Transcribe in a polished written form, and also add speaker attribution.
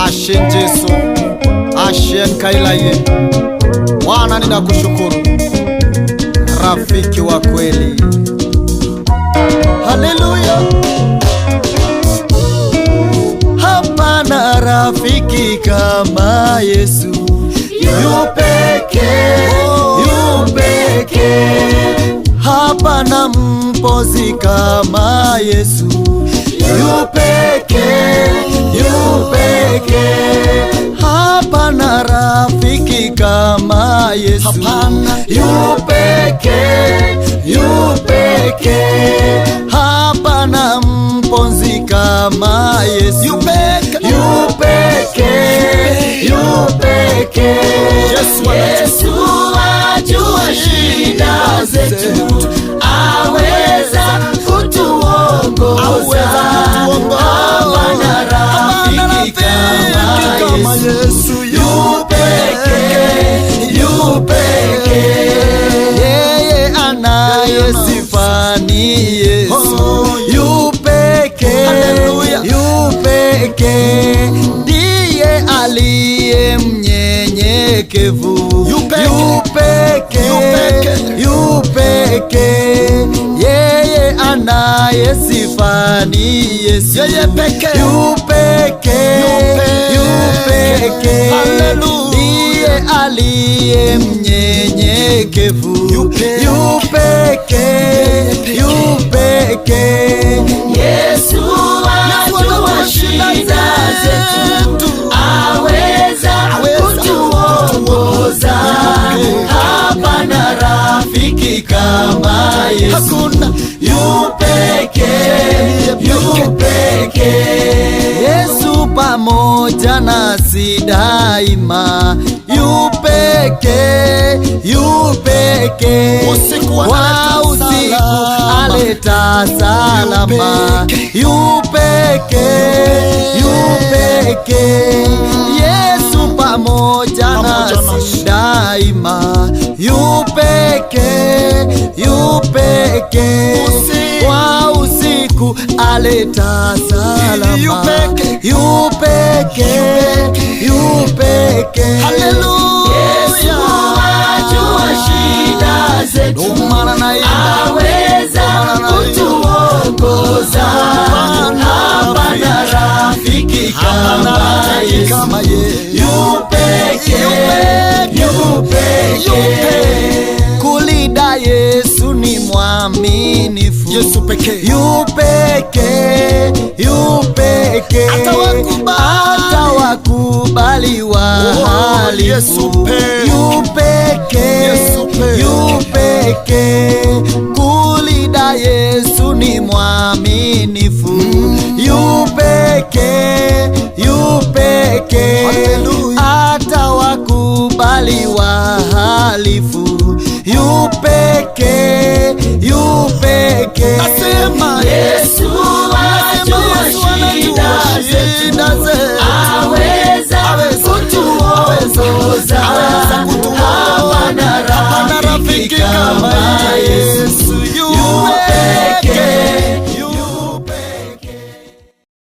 Speaker 1: Ashen Jesu, Ashen Kailaye. Bwana ninakushukuru, rafiki wa kweli. Haleluya. Hapana rafiki kama Yesu, yu pekee, yu pekee. Hapana mpozi kama Yesu, yu pekee, yu pekee. Hapana rafiki kama Yesu, hapana, yu pekee, yu pekee. Hapana mpozi kama Yesu, yu pekee, yu pekee, yu pekee.
Speaker 2: Yesu ajua shida zetu, aweza kutuongoza. Hapana rafiki kama Yesu, yu pekee, yu pekee.
Speaker 1: Yeye anayesifa ni Yesu, yu pekee, yu pekee. Ndiye aliye mnyenyekevu, yu pekee, yu pekee. Yeye anayesifa ni Yesu, yeye pekee, yu pekee, yu pekee. Ndiye aliye mnyenyekevu, yu pekee, yu pekee.
Speaker 2: Yesu ajua shida zetu, aweza kutuongoza. Hapana rafiki kama Yesu, yu pekee, yu pekee.
Speaker 1: Yesu pamoja nasi daima, yu pekee, yu pekee. Kwa usiku aleta salama, yu pekee, yu pekee. Yesu pamoja nasi daima, yu pekee, yu pekee. Kwa usiku aleta salama, yu pekee, yu pekee. Haleluya.
Speaker 2: Yesu ajua shida zetu, aweza kutuongoza. Hapana rafiki kama Yesu, yu pekee, yu pekee.
Speaker 1: Kulinda Yesu ni mwaminifu, Yesu pekee, yu pekee, yu pekee. Atawakubali wahalifu, yu pekee, yu pekee. Kulinda Yesu ni mwaminifu, yu pekee, yu pekee. Atawakubali wahalifu, yu pekee, yu pekee.
Speaker 2: Yesu ajua shida zetu, aweza